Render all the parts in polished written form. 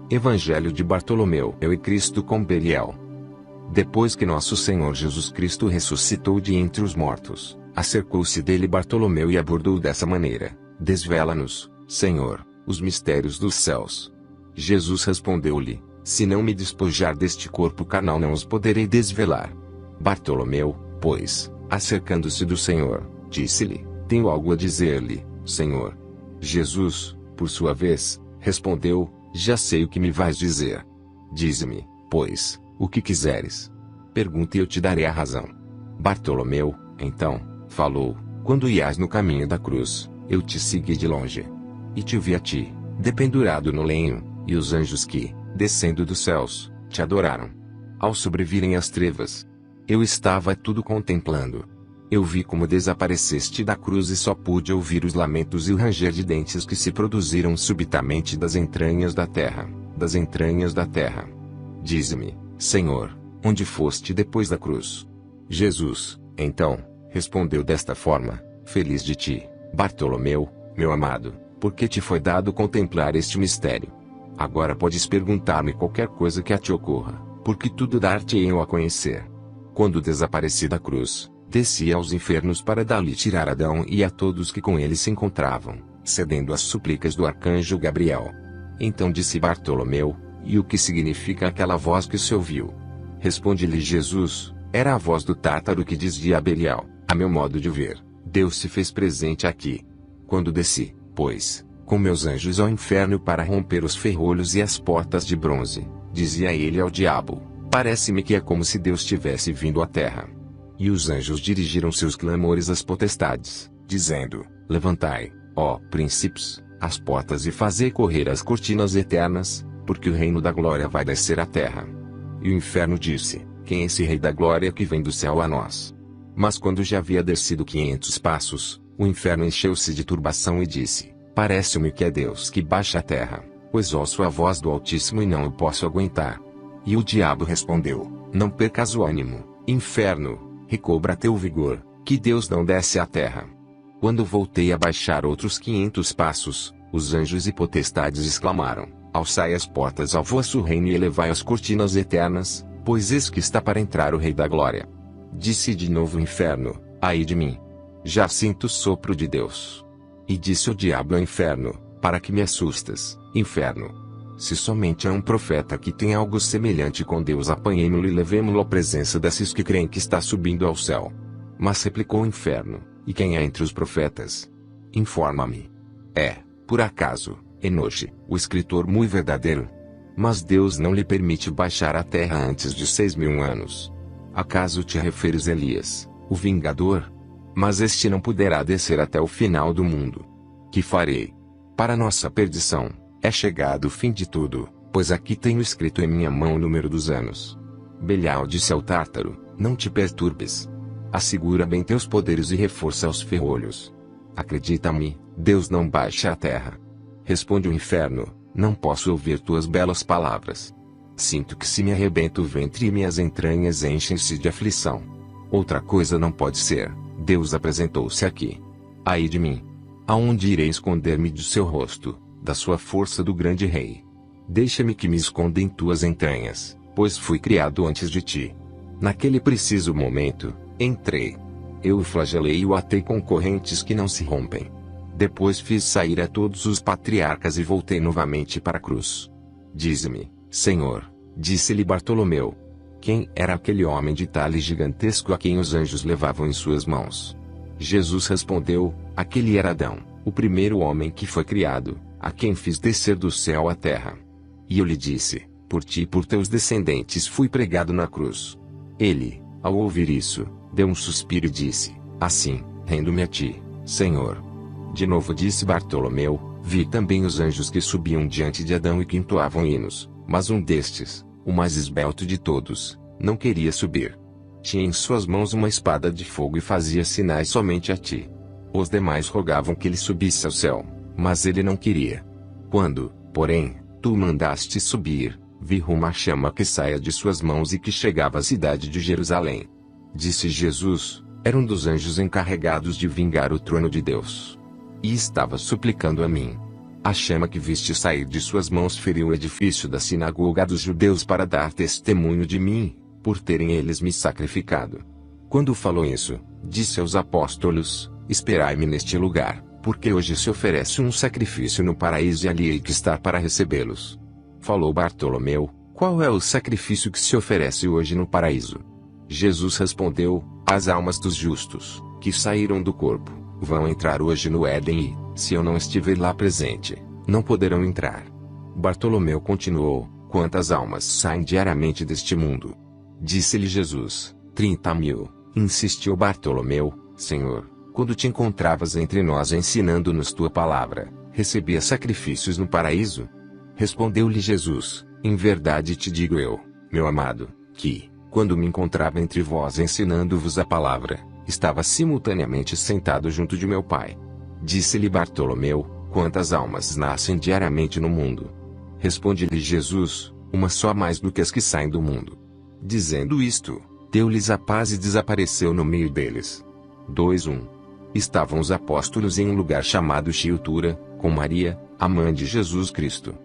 Evangelho de Bartolomeu e Cristo com Belial. Depois que nosso Senhor Jesus Cristo ressuscitou de entre os mortos, acercou-se dele Bartolomeu e abordou dessa maneira: Desvela-nos, Senhor, os mistérios dos céus. Jesus respondeu-lhe: Se não me despojar deste corpo carnal, não os poderei desvelar. Bartolomeu, pois, acercando-se do Senhor, disse-lhe: Tenho algo a dizer-lhe, Senhor. Jesus, por sua vez, respondeu: Já sei o que me vais dizer. Dize-me, pois, o que quiseres. Pergunta e eu te darei a razão. Bartolomeu, então, falou: Quando ias no caminho da cruz, eu te segui de longe. E te vi a ti, dependurado no lenho, e os anjos que, descendo dos céus, te adoraram. Ao sobrevirem as trevas, eu estava tudo contemplando. Eu vi como desapareceste da cruz e só pude ouvir os lamentos e o ranger de dentes que se produziram subitamente das entranhas da terra, das entranhas da terra. Dize-me, Senhor, onde foste depois da cruz? Jesus, então, respondeu desta forma: Feliz de ti, Bartolomeu, meu amado, porque te foi dado contemplar este mistério. Agora podes perguntar-me qualquer coisa que a te ocorra, porque tudo dar-te-ei eu a conhecer. Quando desapareci da cruz, desci aos infernos para dali tirar Adão e a todos que com ele se encontravam, cedendo às súplicas do arcanjo Gabriel. Então disse Bartolomeu: E o que significa aquela voz que se ouviu? Responde-lhe Jesus: Era a voz do tártaro que dizia a Belial: A meu modo de ver, Deus se fez presente aqui. Quando desci, pois, com meus anjos ao inferno para romper os ferrolhos e as portas de bronze, dizia ele ao diabo: Parece-me que é como se Deus tivesse vindo à terra. E os anjos dirigiram seus clamores às potestades, dizendo: Levantai, ó príncipes, as portas e fazei correr as cortinas eternas, porque o reino da glória vai descer à terra. E o inferno disse: Quem é esse rei da glória que vem do céu a nós? Mas quando já havia descido 500 passos, o inferno encheu-se de turbação e disse: Parece-me que é Deus que baixa à terra, pois ouço a voz do Altíssimo e não o posso aguentar. E o diabo respondeu: Não percas o ânimo, inferno, recobra teu vigor, que Deus não desce à terra. Quando voltei a baixar outros 500 passos, os anjos e potestades exclamaram: Alçai as portas ao vosso reino e elevai as cortinas eternas, pois eis que está para entrar o Rei da Glória. Disse de novo o inferno: Ai de mim! Já sinto o sopro de Deus. E disse o diabo ao inferno: Para que me assustas, inferno? Se somente é um profeta que tem algo semelhante com Deus, apanhemo-lo e levemo-lo à presença desses que creem que está subindo ao céu. Mas replicou o inferno: E quem é entre os profetas? Informa-me. É, por acaso, Enoque, o escritor muito verdadeiro? Mas Deus não lhe permite baixar à terra antes de 6.000 anos. Acaso te referes a Elias, o vingador? Mas este não poderá descer até o final do mundo. Que farei? Para nossa perdição, é chegado o fim de tudo, pois aqui tenho escrito em minha mão o número dos anos. Belial disse ao tártaro: Não te perturbes. Assegura bem teus poderes e reforça os ferrolhos. Acredita-me, Deus não baixa à terra. Responde o inferno: Não posso ouvir tuas belas palavras. Sinto que se me arrebenta o ventre e minhas entranhas enchem-se de aflição. Outra coisa não pode ser: Deus apresentou-se aqui. Ai de mim! Aonde irei esconder-me do seu rosto, da sua força do grande rei? Deixa-me que me esconda em tuas entranhas, pois fui criado antes de ti. Naquele preciso momento, entrei. Eu o flagelei e o atei com correntes que não se rompem. Depois fiz sair a todos os patriarcas e voltei novamente para a cruz. Dize-me, Senhor, disse-lhe Bartolomeu: Quem era aquele homem de talhe gigantesco a quem os anjos levavam em suas mãos? Jesus respondeu: Aquele era Adão, o primeiro homem que foi criado, a quem fiz descer do céu à terra. E eu lhe disse: Por ti e por teus descendentes fui pregado na cruz. Ele, ao ouvir isso, deu um suspiro e disse: Assim, rendo-me a ti, Senhor. De novo disse Bartolomeu: Vi também os anjos que subiam diante de Adão e que entoavam hinos, mas um destes, o mais esbelto de todos, não queria subir. Tinha em suas mãos uma espada de fogo e fazia sinais somente a ti. Os demais rogavam que ele subisse ao céu, mas ele não queria. Quando, porém, tu o mandaste subir, vi uma chama que saia de suas mãos e que chegava à cidade de Jerusalém. Disse Jesus: Era um dos anjos encarregados de vingar o trono de Deus. E estava suplicando a mim. A chama que viste sair de suas mãos feriu o edifício da sinagoga dos judeus para dar testemunho de mim, por terem eles me sacrificado. Quando falou isso, disse aos apóstolos: esperai-me neste lugar, porque hoje se oferece um sacrifício no paraíso e ali hei que estar para recebê-los. Falou Bartolomeu: qual é o sacrifício que se oferece hoje no paraíso? Jesus respondeu: as almas dos justos, que saíram do corpo, vão entrar hoje no Éden e, se eu não estiver lá presente, não poderão entrar. Bartolomeu continuou: quantas almas saem diariamente deste mundo? Disse-lhe Jesus: 30.000. Insistiu Bartolomeu: Senhor, quando te encontravas entre nós ensinando-nos tua palavra, recebia sacrifícios no paraíso? Respondeu-lhe Jesus: em verdade te digo eu, meu amado, que, quando me encontrava entre vós ensinando-vos a palavra, estava simultaneamente sentado junto de meu Pai. Disse-lhe Bartolomeu: quantas almas nascem diariamente no mundo? Responde-lhe Jesus: uma só mais do que as que saem do mundo. Dizendo isto, deu-lhes a paz e desapareceu no meio deles. 2:1. Estavam os apóstolos em um lugar chamado Chiutura, com Maria, a mãe de Jesus Cristo.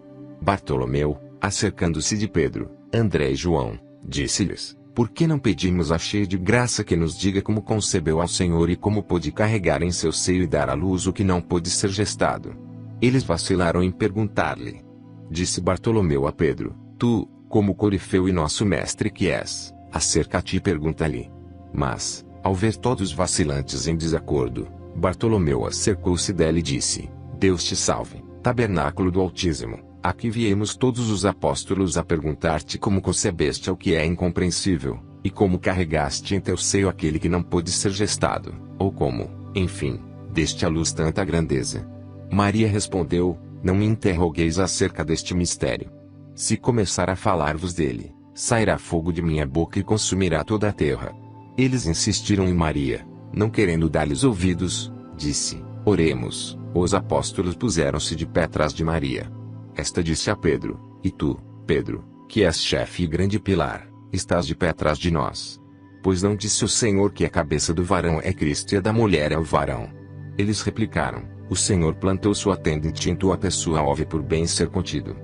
Bartolomeu, acercando-se de Pedro, André e João, disse-lhes: por que não pedimos a cheia de graça que nos diga como concebeu ao Senhor e como pôde carregar em seu seio e dar à luz o que não pôde ser gestado? Eles vacilaram em perguntar-lhe. Disse Bartolomeu a Pedro: tu, como corifeu e nosso mestre que és, acerca-te e pergunta-lhe. Mas, ao ver todos vacilantes em desacordo, Bartolomeu acercou-se dela e disse: Deus te salve, tabernáculo do Altíssimo. Aqui viemos todos os apóstolos a perguntar-te como concebeste ao que é incompreensível, e como carregaste em teu seio aquele que não pôde ser gestado, ou como, enfim, deste à luz tanta grandeza. Maria respondeu: não me interrogueis acerca deste mistério. Se começar a falar-vos dele, sairá fogo de minha boca e consumirá toda a terra. Eles insistiram em Maria, não querendo dar-lhes ouvidos, disse: oremos. Os apóstolos puseram-se de pé atrás de Maria. Esta disse a Pedro: e tu, Pedro, que és chefe e grande pilar, estás de pé atrás de nós. Pois não disse o Senhor que a cabeça do varão é Cristo e a da mulher é o varão? Eles replicaram: o Senhor plantou sua tenda e tintou a pessoa ouve por bem ser contido.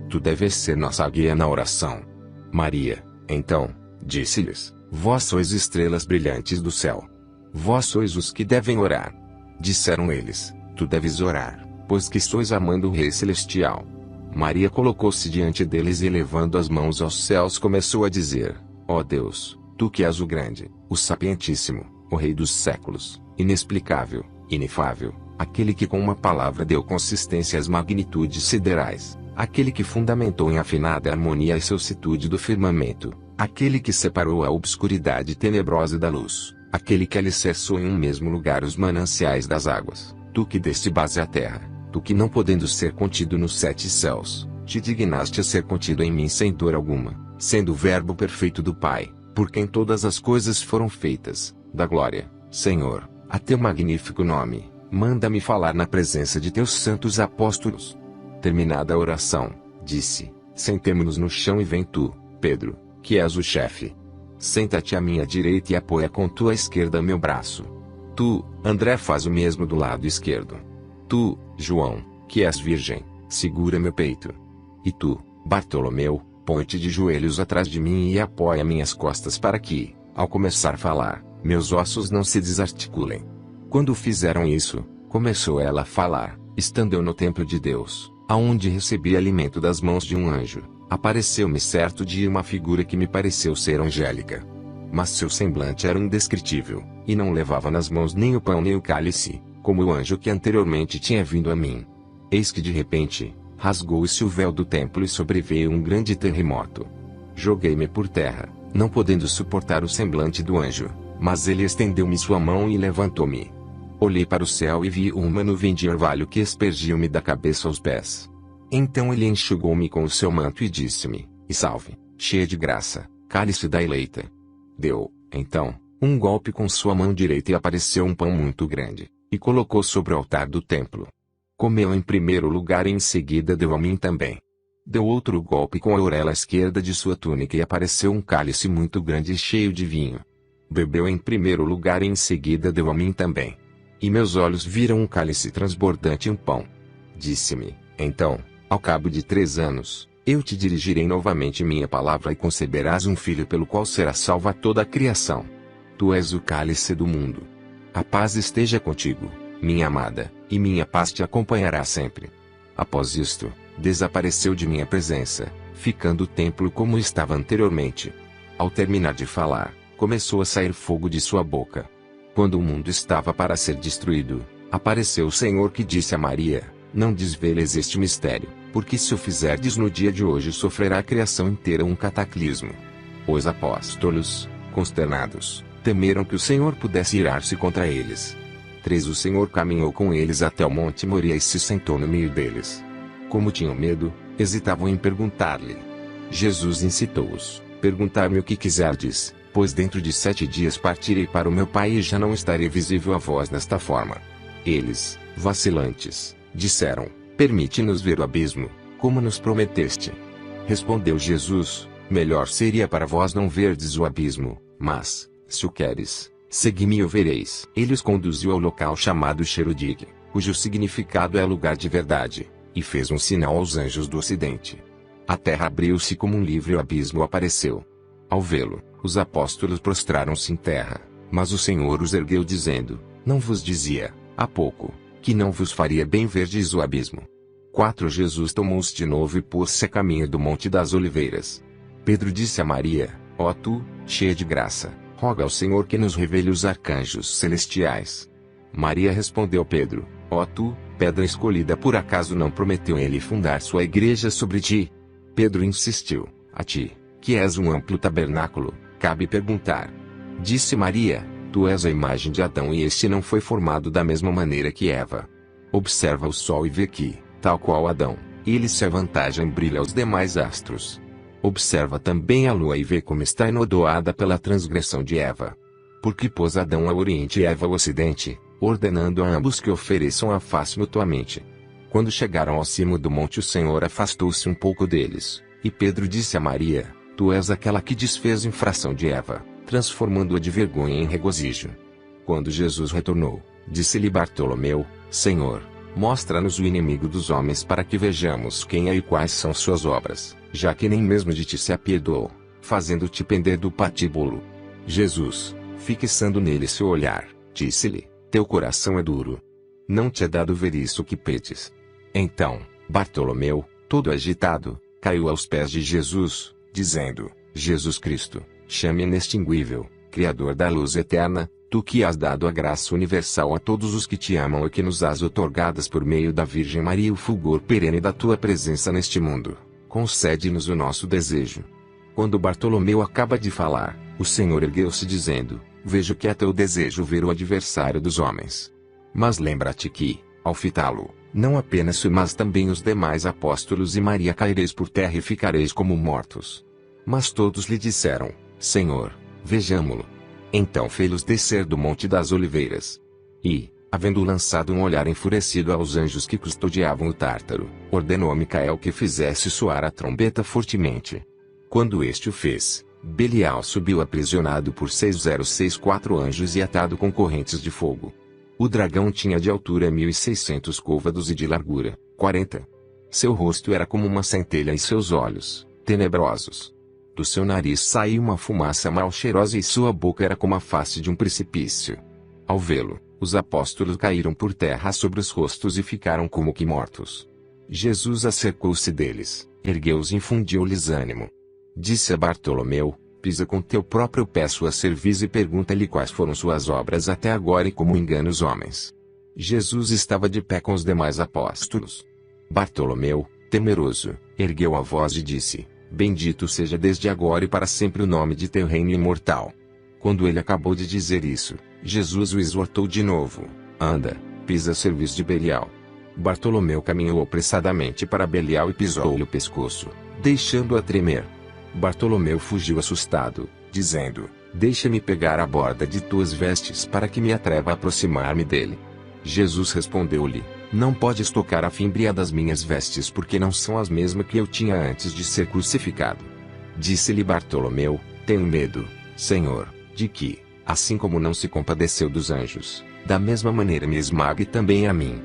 Tu deves ser nossa guia na oração. Maria, então, disse-lhes: vós sois estrelas brilhantes do céu. Vós sois os que devem orar. Disseram eles: tu deves orar, pois que sois a mãe do Rei Celestial. Maria colocou-se diante deles e levando as mãos aos céus começou a dizer: ó Deus, tu que és o grande, o sapientíssimo, o Rei dos séculos, inexplicável, inefável, aquele que com uma palavra deu consistência às magnitudes siderais, aquele que fundamentou em afinada harmonia a excelsitude do firmamento, aquele que separou a obscuridade tenebrosa da luz, aquele que alicerçou em um mesmo lugar os mananciais das águas, tu que deste base à terra, tu que não podendo ser contido nos 7 céus, te dignaste a ser contido em mim sem dor alguma, sendo o verbo perfeito do Pai, por quem todas as coisas foram feitas, da glória, Senhor, a teu magnífico nome, manda-me falar na presença de teus santos apóstolos. Terminada a oração, disse: sentemo-nos no chão e vem tu, Pedro, que és o chefe. Senta-te à minha direita e apoia com tua esquerda meu braço. Tu, André, faz o mesmo do lado esquerdo. Tu, João, que és virgem, segura meu peito. E tu, Bartolomeu, põe-te de joelhos atrás de mim e apoia minhas costas para que, ao começar a falar, meus ossos não se desarticulem. Quando fizeram isso, começou ela a falar, estando eu no templo de Deus, aonde recebi alimento das mãos de um anjo. Apareceu-me certo dia uma figura que me pareceu ser angélica. Mas seu semblante era indescritível, e não levava nas mãos nem o pão nem o cálice, como o anjo que anteriormente tinha vindo a mim. Eis que de repente, rasgou-se o véu do templo e sobreveio um grande terremoto. Joguei-me por terra, não podendo suportar o semblante do anjo, mas ele estendeu-me sua mão e levantou-me. Olhei para o céu e vi uma nuvem de orvalho que espergiu-me da cabeça aos pés. Então ele enxugou-me com o seu manto e disse-me: e salve, cheia de graça, cálice da eleita. Deu, então, um golpe com sua mão direita e apareceu um pão muito grande, e colocou sobre o altar do templo. Comeu em primeiro lugar e em seguida deu a mim também. Deu outro golpe com a orelha esquerda de sua túnica e apareceu um cálice muito grande e cheio de vinho. Bebeu em primeiro lugar e em seguida deu a mim também. E meus olhos viram um cálice transbordante e um pão. Disse-me: Então, ao cabo de 3 anos, eu te dirigirei novamente minha palavra e conceberás um filho pelo qual será salva toda a criação. Tu és o cálice do mundo. A paz esteja contigo, minha amada, e minha paz te acompanhará sempre. Após isto, desapareceu de minha presença, ficando o templo como estava anteriormente. Ao terminar de falar, começou a sair fogo de sua boca. Quando o mundo estava para ser destruído, apareceu o Senhor que disse a Maria: não desveles este mistério, porque se o fizerdes no dia de hoje sofrerá a criação inteira um cataclismo. Os apóstolos, consternados, temeram que o Senhor pudesse irar-se contra eles. 3 O Senhor caminhou com eles até o Monte Moria e se sentou no meio deles. Como tinham medo, hesitavam em perguntar-lhe. Jesus incitou-os: perguntar-me o que quiserdes, pois dentro de 7 dias partirei para o meu Pai e já não estarei visível a vós desta forma. Eles, vacilantes, disseram: permite-nos ver o abismo, como nos prometeste. Respondeu Jesus: melhor seria para vós não verdes o abismo, mas, se o queres, segui-me e o vereis. Ele os conduziu ao local chamado Cherudig, cujo significado é lugar de verdade, e fez um sinal aos anjos do ocidente. A terra abriu-se como um livro e o abismo apareceu. Ao vê-lo, os apóstolos prostraram-se em terra, mas o Senhor os ergueu dizendo: não vos dizia, há pouco, que não vos faria bem verdes o abismo? 4 Jesus tomou-os de novo e pôs-se a caminho do Monte das Oliveiras. Pedro disse a Maria: ó tu, cheia de graça, roga ao Senhor que nos revele os arcanjos celestiais. Maria respondeu Pedro: ó tu, pedra escolhida, por acaso não prometeu ele fundar sua igreja sobre ti? Pedro insistiu: a ti, que és um amplo tabernáculo, cabe perguntar. Disse Maria: tu és a imagem de Adão e este não foi formado da mesma maneira que Eva. Observa o sol e vê que, tal qual Adão, ele se avantaja em brilho aos demais astros. Observa também a lua e vê como está enodoada pela transgressão de Eva. Porque pôs Adão ao oriente e Eva ao ocidente, ordenando a ambos que ofereçam a face mutuamente. Quando chegaram ao cimo do monte, o Senhor afastou-se um pouco deles, e Pedro disse a Maria: tu és aquela que desfez infração de Eva, transformando-a de vergonha em regozijo. Quando Jesus retornou, disse-lhe Bartolomeu: Senhor, mostra-nos o inimigo dos homens para que vejamos quem é e quais são suas obras, já que nem mesmo de ti se apiedou, fazendo-te pender do patíbulo. Jesus, fixando nele seu olhar, disse-lhe: teu coração é duro. Não te é dado ver isso que pedes. Então, Bartolomeu, todo agitado, caiu aos pés de Jesus, dizendo: Jesus Cristo, chame inextinguível, Criador da luz eterna, tu que has dado a graça universal a todos os que te amam e que nos has outorgadas por meio da Virgem Maria o fulgor perene da tua presença neste mundo, concede-nos o nosso desejo. Quando Bartolomeu acaba de falar, o Senhor ergueu-se dizendo: vejo que é teu desejo ver o adversário dos homens. Mas lembra-te que, ao fitá-lo, não apenas tu mas também os demais apóstolos e Maria caireis por terra e ficareis como mortos. Mas todos lhe disseram: Senhor, vejamo-lo. Então fê-los descer do Monte das Oliveiras. E, havendo lançado um olhar enfurecido aos anjos que custodiavam o Tártaro, ordenou a Micael que fizesse soar a trombeta fortemente. Quando este o fez, Belial subiu aprisionado por 6064 anjos e atado com correntes de fogo. O dragão tinha de altura 1600 côvados e de largura 40. Seu rosto era como uma centelha e seus olhos, tenebrosos. Do seu nariz saía uma fumaça mal cheirosa e sua boca era como a face de um precipício. Ao vê-lo, os apóstolos caíram por terra sobre os rostos e ficaram como que mortos. Jesus acercou-se deles, ergueu-os e infundiu-lhes ânimo. Disse a Bartolomeu: pisa com teu próprio pé sua cerviz e pergunta-lhe quais foram suas obras até agora e como engana os homens. Jesus estava de pé com os demais apóstolos. Bartolomeu, temeroso, ergueu a voz e disse: bendito seja desde agora e para sempre o nome de teu reino imortal. Quando ele acabou de dizer isso, Jesus o exortou de novo: anda, pisa a cerviz de Belial. Bartolomeu caminhou apressadamente para Belial e pisou-lhe o pescoço, deixando-a tremer. Bartolomeu fugiu assustado, dizendo: deixa-me pegar a borda de tuas vestes para que me atreva a aproximar-me dele. Jesus respondeu-lhe: não podes tocar a fímbria das minhas vestes porque não são as mesmas que eu tinha antes de ser crucificado. Disse-lhe Bartolomeu: tenho medo, Senhor, de que, assim como não se compadeceu dos anjos, da mesma maneira me esmague também a mim.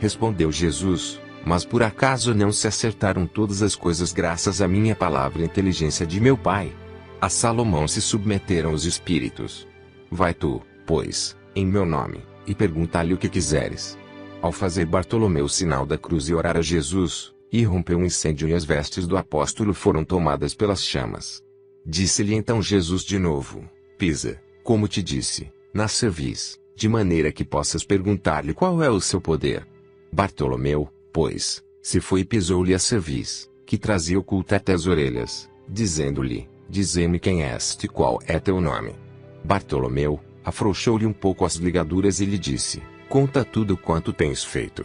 Respondeu Jesus: Mas por acaso não se acertaram todas as coisas graças à minha palavra e inteligência de meu Pai? A Salomão se submeteram os espíritos. Vai tu, pois, em meu nome, e pergunta-lhe o que quiseres. Ao fazer Bartolomeu o sinal da cruz e orar a Jesus, irrompeu um incêndio e as vestes do apóstolo foram tomadas pelas chamas. Disse-lhe então Jesus de novo: Pisa, como te disse, na cerviz, de maneira que possas perguntar-lhe qual é o seu poder. Bartolomeu, pois, se foi e pisou-lhe a cerviz, que trazia oculta até as orelhas, dizendo-lhe: Dize-me quem és e qual é teu nome. Bartolomeu afrouxou-lhe um pouco as ligaduras e lhe disse: Conta tudo quanto tens feito.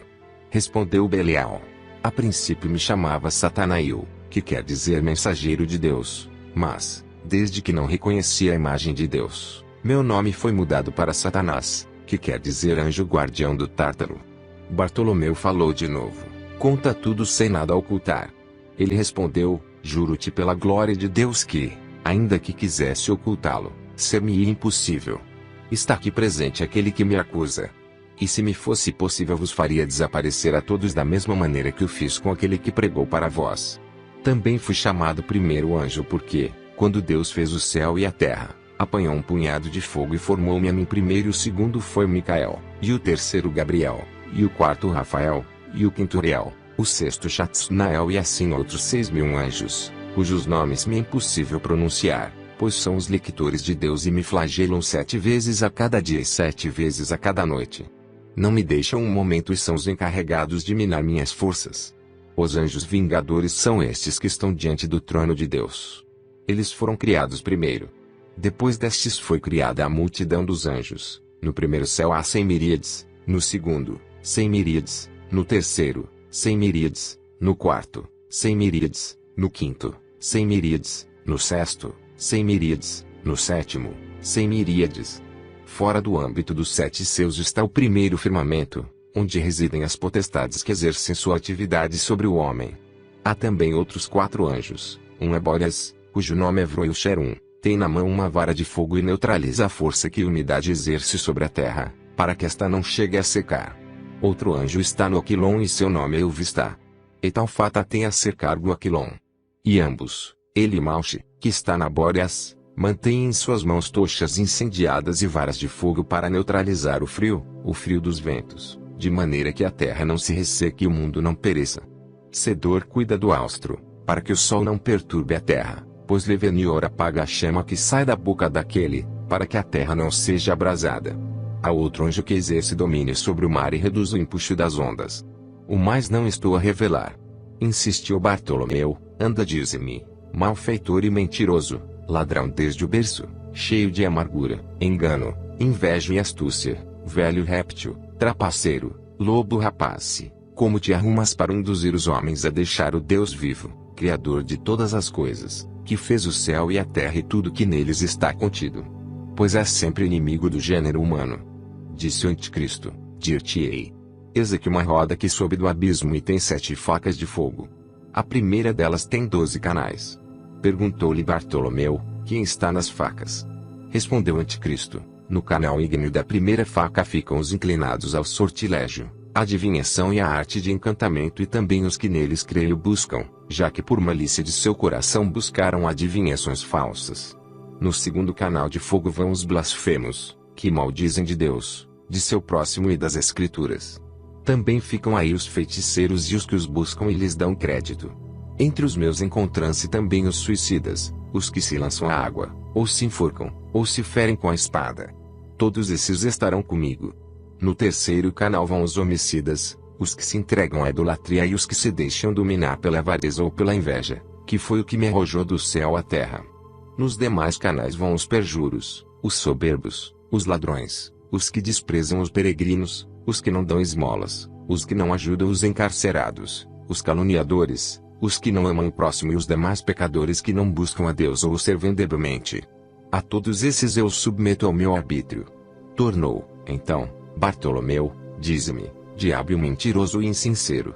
Respondeu Belial: A princípio me chamava Satanael, que quer dizer mensageiro de Deus, mas, desde que não reconheci a imagem de Deus, meu nome foi mudado para Satanás, que quer dizer anjo guardião do Tártaro. Bartolomeu falou de novo: Conta tudo sem nada ocultar. Ele respondeu: Juro-te pela glória de Deus que, ainda que quisesse ocultá-lo, ser-me-ia impossível. Está aqui presente aquele que me acusa. E se me fosse possível vos faria desaparecer a todos da mesma maneira que o fiz com aquele que pregou para vós. Também fui chamado primeiro anjo porque, quando Deus fez o céu e a terra, apanhou um punhado de fogo e formou-me a mim primeiro, e o segundo foi Micael, e o terceiro Gabriel, e o quarto Rafael, e o quinto Uriel, o sexto Chatsnael e assim outros 6.000 anjos, cujos nomes me é impossível pronunciar, pois são os lictores de Deus e me flagelam 7 vezes a cada dia e 7 vezes a cada noite. Não me deixam um momento e são os encarregados de minar minhas forças. Os anjos vingadores são estes que estão diante do trono de Deus. Eles foram criados primeiro. Depois destes foi criada a multidão dos anjos. No primeiro céu há 100 miríades, no segundo, 100 miríades, no terceiro, 100 miríades, no quarto, 100 miríades, no quinto, 100 miríades, no sexto, 100 miríades, no sétimo, 100 miríades. Fora do âmbito dos 7 céus está o primeiro firmamento, onde residem as potestades que exercem sua atividade sobre o homem. Há também outros 4 anjos. Um é Bóreas, cujo nome é Vroilcherum, tem na mão uma vara de fogo e neutraliza a força que a umidade exerce sobre a terra, para que esta não chegue a secar. Outro anjo está no Aquilon e seu nome é Euvistá. Etalfata tem a ser cargo o Aquilon. E ambos, ele e Malche, que está na Bóreas, mantém em suas mãos tochas incendiadas e varas de fogo para neutralizar o frio dos ventos, de maneira que a terra não se resseque e o mundo não pereça. Sedor cuida do austro, para que o sol não perturbe a terra, pois Levenior apaga a chama que sai da boca daquele, para que a terra não seja abrasada. Há outro anjo que exerce domínio sobre o mar e reduz o empuxo das ondas. O mais não estou a revelar. Insistiu Bartolomeu: Anda, dize-me, malfeitor e mentiroso, ladrão desde o berço, cheio de amargura, engano, inveja e astúcia, velho réptil, trapaceiro, lobo rapace, como te arrumas para induzir os homens a deixar o Deus vivo, Criador de todas as coisas, que fez o céu e a terra e tudo que neles está contido? Pois és sempre inimigo do gênero humano. Disse o Anticristo: Dir-te-ei. Eis aqui uma roda que sobe do abismo e tem 7 facas de fogo. A primeira delas tem 12 canais. Perguntou-lhe Bartolomeu: Quem está nas facas? Respondeu o Anticristo: No canal ígneo da primeira faca ficam os inclinados ao sortilégio, à adivinhação e à arte de encantamento, e também os que neles creio buscam, já que por malícia de seu coração buscaram adivinhações falsas. No segundo canal de fogo vão os blasfemos, que maldizem de Deus, de seu próximo e das Escrituras. Também ficam aí os feiticeiros e os que os buscam e lhes dão crédito. Entre os meus encontram-se também os suicidas, os que se lançam à água, ou se enforcam, ou se ferem com a espada. Todos esses estarão comigo. No terceiro canal vão os homicidas, os que se entregam à idolatria e os que se deixam dominar pela avareza ou pela inveja, que foi o que me arrojou do céu à terra. Nos demais canais vão os perjuros, os soberbos, os ladrões, os que desprezam os peregrinos, os que não dão esmolas, os que não ajudam os encarcerados, os caluniadores, os que não amam o próximo e os demais pecadores que não buscam a Deus ou o servem debilmente. A todos esses eu submeto ao meu arbítrio. Tornou, então, Bartolomeu: Dize-me, diabo mentiroso e insincero,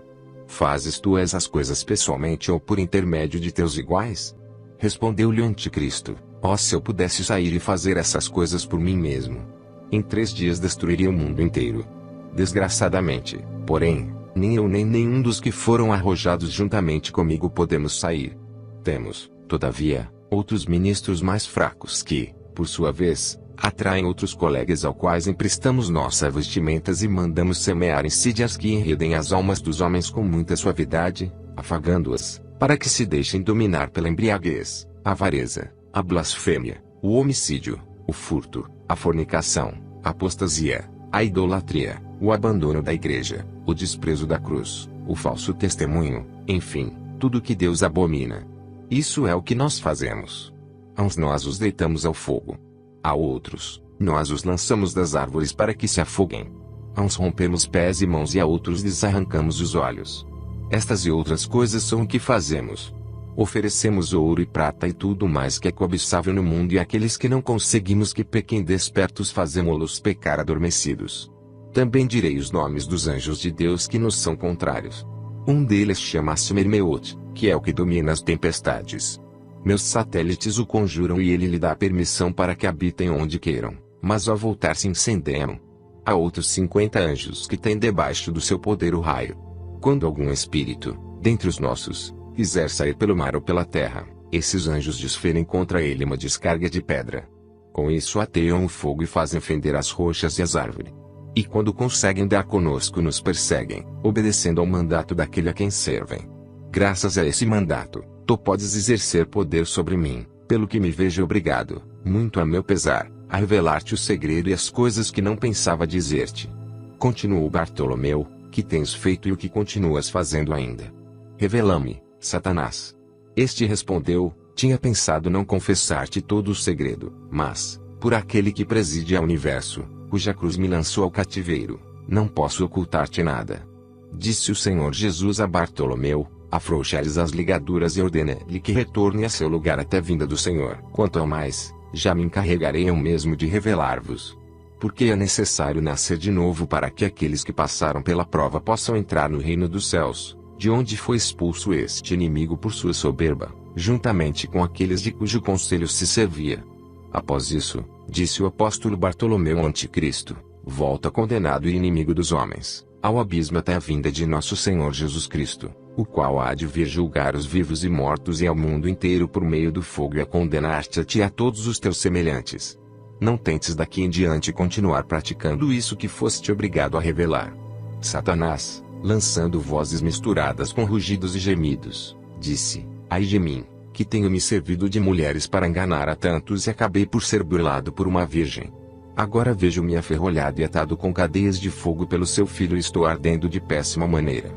fazes tu essas coisas pessoalmente ou por intermédio de teus iguais? Respondeu-lhe o Anticristo: Ó, se eu pudesse sair e fazer essas coisas por mim mesmo, em 3 dias destruiria o mundo inteiro. Desgraçadamente, porém, Nem eu nem nenhum dos que foram arrojados juntamente comigo podemos sair. Temos, todavia, outros ministros mais fracos que, por sua vez, atraem outros colegas aos quais emprestamos nossas vestimentas e mandamos semear insídias que enredem as almas dos homens com muita suavidade, afagando-as, para que se deixem dominar pela embriaguez, a avareza, a blasfêmia, o homicídio, o furto, a fornicação, a apostasia, a idolatria, o abandono da igreja, o desprezo da cruz, o falso testemunho, enfim, tudo que Deus abomina. Isso é o que nós fazemos. A uns nós os deitamos ao fogo. A outros, nós os lançamos das árvores para que se afoguem. A uns rompemos pés e mãos e a outros lhes arrancamos os olhos. Estas e outras coisas são o que fazemos. Oferecemos ouro e prata e tudo mais que é cobiçável no mundo, e aqueles que não conseguimos que pequem despertos fazemos-los pecar adormecidos. Também direi os nomes dos anjos de Deus que nos são contrários. Um deles chama-se Mermeot, que é o que domina as tempestades. Meus satélites o conjuram e ele lhe dá permissão para que habitem onde queiram, mas ao voltar se incendiam. Há outros 50 anjos que têm debaixo do seu poder o raio. Quando algum espírito, dentre os nossos, quiser sair pelo mar ou pela terra, esses anjos desferem contra ele uma descarga de pedra. Com isso ateiam o fogo e fazem fender as rochas e as árvores. E quando conseguem dar conosco nos perseguem, obedecendo ao mandato daquele a quem servem. Graças a esse mandato, tu podes exercer poder sobre mim, pelo que me vejo obrigado, muito a meu pesar, a revelar-te o segredo e as coisas que não pensava dizer-te. Continuou Bartolomeu, que tens feito e o que continuas fazendo ainda? Revela-me, Satanás. Este respondeu, tinha pensado não confessar-te todo o segredo, mas, por aquele que preside ao universo, cuja cruz me lançou ao cativeiro, não posso ocultar-te nada. Disse o Senhor Jesus a Bartolomeu, afrouxa-lhes as ligaduras e ordena-lhe que retorne a seu lugar até a vinda do Senhor. Quanto ao mais, já me encarregarei eu mesmo de revelar-vos. Porque é necessário nascer de novo para que aqueles que passaram pela prova possam entrar no reino dos céus, de onde foi expulso este inimigo por sua soberba, juntamente com aqueles de cujo conselho se servia. Após isso, disse o apóstolo Bartolomeu ao Anticristo, volta condenado e inimigo dos homens, ao abismo até a vinda de nosso Senhor Jesus Cristo, o qual há de vir julgar os vivos e mortos e ao mundo inteiro por meio do fogo e a condenar-te a ti e a todos os teus semelhantes. Não tentes daqui em diante continuar praticando isso que foste obrigado a revelar. Satanás, lançando vozes misturadas com rugidos e gemidos, disse, ai de mim, que tenho me servido de mulheres para enganar a tantos e acabei por ser burlado por uma virgem. Agora vejo-me aferrolhado e atado com cadeias de fogo pelo seu filho e estou ardendo de péssima maneira.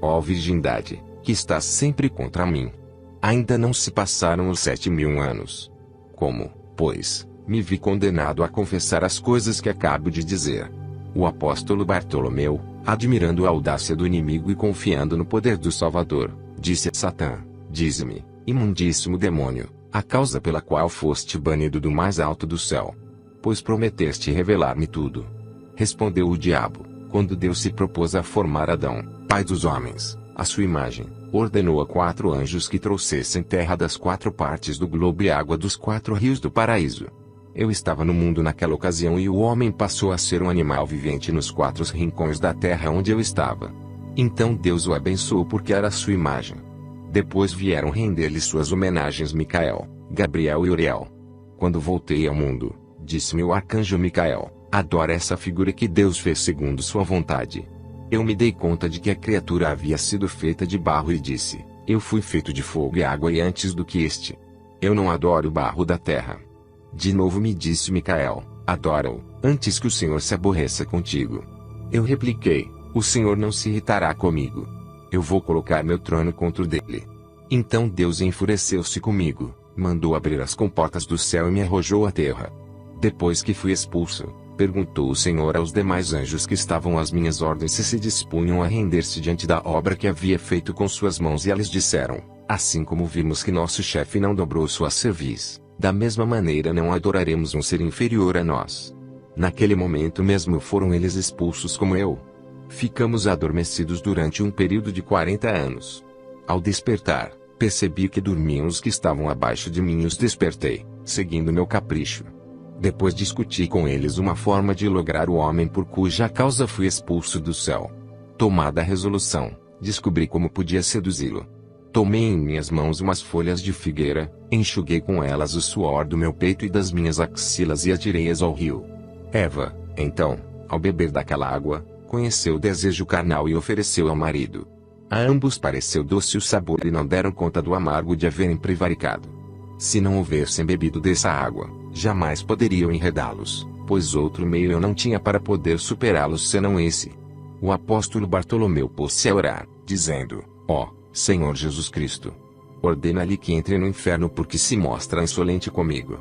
Ó virgindade, que estás sempre contra mim. Ainda não se passaram os 7.000 anos. Como, pois, me vi condenado a confessar as coisas que acabo de dizer. O apóstolo Bartolomeu, admirando a audácia do inimigo e confiando no poder do Salvador, disse a Satã, dize-me, imundíssimo demônio, a causa pela qual foste banido do mais alto do céu. Pois prometeste revelar-me tudo. Respondeu o diabo, quando Deus se propôs a formar Adão, pai dos homens, à sua imagem, ordenou a 4 anjos que trouxessem terra das 4 partes do globo e água dos 4 rios do paraíso. Eu estava no mundo naquela ocasião e o homem passou a ser um animal vivente nos 4 rincões da terra onde eu estava. Então Deus o abençoou porque era a sua imagem. Depois vieram render-lhe suas homenagens Micael, Gabriel e Uriel. Quando voltei ao mundo, disse-me o arcanjo Micael, adora essa figura que Deus fez segundo sua vontade. Eu me dei conta de que a criatura havia sido feita de barro e disse, eu fui feito de fogo e água e antes do que este. Eu não adoro o barro da terra. De novo me disse Micael, adora-o, antes que o Senhor se aborreça contigo. Eu repliquei, o Senhor não se irritará comigo. Eu vou colocar meu trono contra o dele. Então Deus enfureceu-se comigo, mandou abrir as comportas do céu e me arrojou à terra. Depois que fui expulso, perguntou o Senhor aos demais anjos que estavam às minhas ordens se dispunham a render-se diante da obra que havia feito com suas mãos, e eles disseram, assim como vimos que nosso chefe não dobrou sua cerviz, da mesma maneira não adoraremos um ser inferior a nós. Naquele momento mesmo foram eles expulsos como eu. Ficamos adormecidos durante um período de 40 anos. Ao despertar, percebi que dormiam os que estavam abaixo de mim e os despertei, seguindo meu capricho. Depois discuti com eles uma forma de lograr o homem por cuja causa fui expulso do céu. Tomada a resolução, descobri como podia seduzi-lo. Tomei em minhas mãos umas folhas de figueira, enxuguei com elas o suor do meu peito e das minhas axilas e atirei-as ao rio. Eva, então, ao beber daquela água, conheceu o desejo carnal e ofereceu ao marido. A ambos pareceu doce o sabor e não deram conta do amargo de haverem prevaricado. Se não houvessem bebido dessa água, jamais poderiam enredá-los, pois outro meio eu não tinha para poder superá-los senão esse. O apóstolo Bartolomeu pôs-se a orar, dizendo: ó Senhor Jesus Cristo, ordena-lhe que entre no inferno porque se mostra insolente comigo.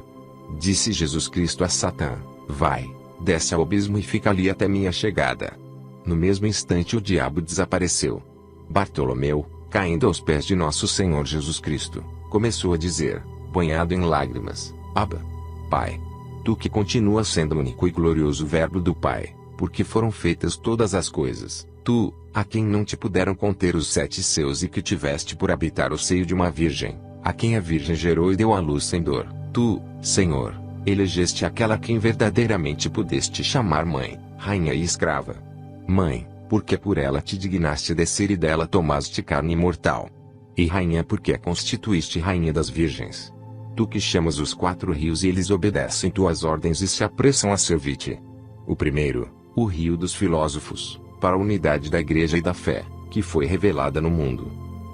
Disse Jesus Cristo a Satã: vai, desce ao abismo e fica ali até minha chegada. No mesmo instante o diabo desapareceu. Bartolomeu, caindo aos pés de nosso Senhor Jesus Cristo, começou a dizer, banhado em lágrimas: Abba, Pai, tu que continuas sendo o único e glorioso Verbo do Pai, porque foram feitas todas as coisas, tu, a quem não te puderam conter os 7 seus e que tiveste por habitar o seio de uma virgem, a quem a virgem gerou e deu à luz sem dor, tu, Senhor, elegeste aquela a quem verdadeiramente pudeste chamar mãe, rainha e escrava. Mãe, porque por ela te dignaste descer e dela tomaste carne imortal. E rainha porque a constituíste rainha das virgens. Tu que chamas os 4 rios e eles obedecem tuas ordens e se apressam a servir-te. O primeiro, o rio dos filósofos, para a unidade da igreja e da fé, que foi revelada no mundo.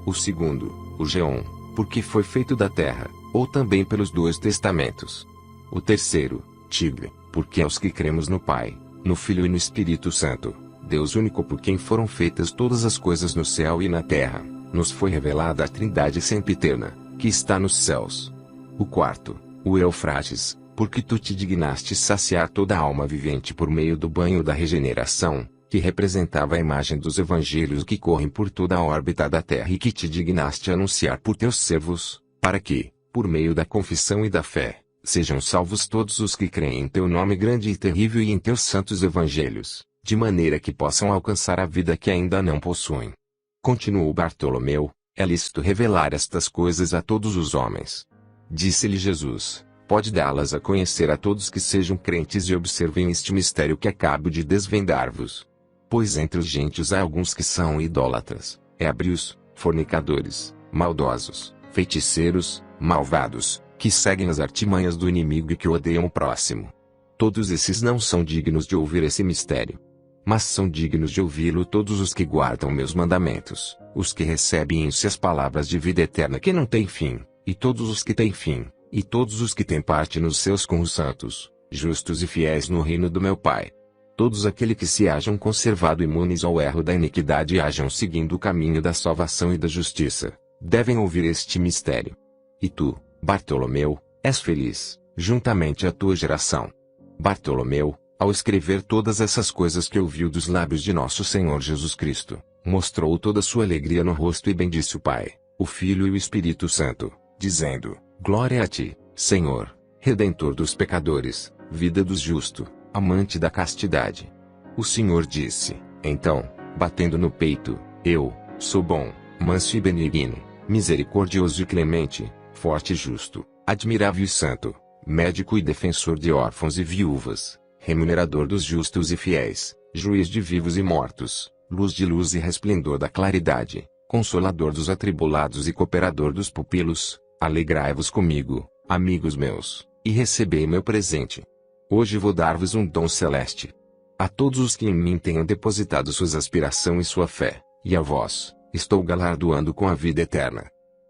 O segundo, o Geom, porque foi feito da terra, ou também pelos 2 testamentos. O terceiro, Tigre, porque aos que cremos no Pai, no Filho e no Espírito Santo, Deus único por quem foram feitas todas as coisas no céu e na terra, nos foi revelada a Trindade sempiterna, que está nos céus. O quarto, o Eufrates, porque tu te dignaste saciar toda a alma vivente por meio do banho da regeneração, que representava a imagem dos evangelhos que correm por toda a órbita da terra e que te dignaste anunciar por teus servos, para que, por meio da confissão e da fé, sejam salvos todos os que creem em teu nome grande e terrível e em teus santos evangelhos, de maneira que possam alcançar a vida que ainda não possuem. Continuou Bartolomeu: é lícito revelar estas coisas a todos os homens. Disse-lhe Jesus: pode dá-las a conhecer a todos que sejam crentes e observem este mistério que acabo de desvendar-vos. Pois entre os gentios há alguns que são idólatras, ébrios, fornicadores, maldosos, feiticeiros, malvados, que seguem as artimanhas do inimigo e que odeiam o próximo. Todos esses não são dignos de ouvir esse mistério. Mas são dignos de ouvi-lo todos os que guardam meus mandamentos, os que recebem em si as palavras de vida eterna que não têm fim, e todos os que têm fim, e todos os que têm parte nos seus com os santos, justos e fiéis no reino do meu Pai. Todos aqueles que se hajam conservado imunes ao erro da iniquidade e hajam seguindo o caminho da salvação e da justiça, devem ouvir este mistério. E tu, Bartolomeu, és feliz, juntamente à tua geração. Bartolomeu, ao escrever todas essas coisas que ouviu dos lábios de nosso Senhor Jesus Cristo, mostrou toda sua alegria no rosto e bendisse o Pai, o Filho e o Espírito Santo, dizendo: glória a ti, Senhor, Redentor dos pecadores, vida dos justos, amante da castidade. O Senhor disse, então, batendo no peito: eu sou bom, manso e benigno, misericordioso e clemente, forte e justo, admirável e santo, médico e defensor de órfãos e viúvas, remunerador dos justos e fiéis, juiz de vivos e mortos, luz de luz e resplendor da claridade, consolador dos atribulados e cooperador dos pupilos. Alegrai-vos comigo, amigos meus, e recebei meu presente. Hoje vou dar-vos um dom celeste. A todos os que em mim tenham depositado suas aspirações e sua fé, e a vós, estou galardoando com a vida eterna.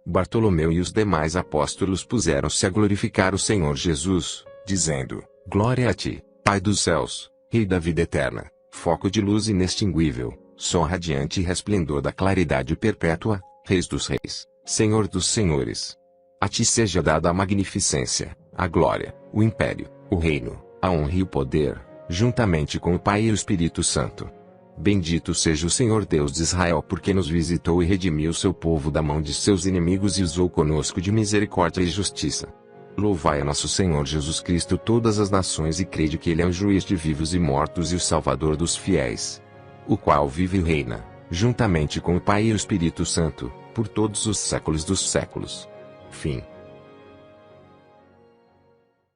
Bartolomeu e os demais apóstolos puseram-se a glorificar o Senhor Jesus, dizendo: glória a ti, Pai dos céus, Rei da vida eterna, foco de luz inextinguível, sol radiante e resplendor da claridade perpétua, Reis dos reis, Senhor dos senhores. A ti seja dada a magnificência, a glória, o império, o reino, a honra e o poder, juntamente com o Pai e o Espírito Santo. Bendito seja o Senhor Deus de Israel, porque nos visitou e redimiu seu povo da mão de seus inimigos e usou conosco de misericórdia e justiça. Louvai a nosso Senhor Jesus Cristo todas as nações e crede que Ele é o juiz de vivos e mortos e o Salvador dos fiéis, o qual vive e reina, juntamente com o Pai e o Espírito Santo, por todos os séculos dos séculos. Fim.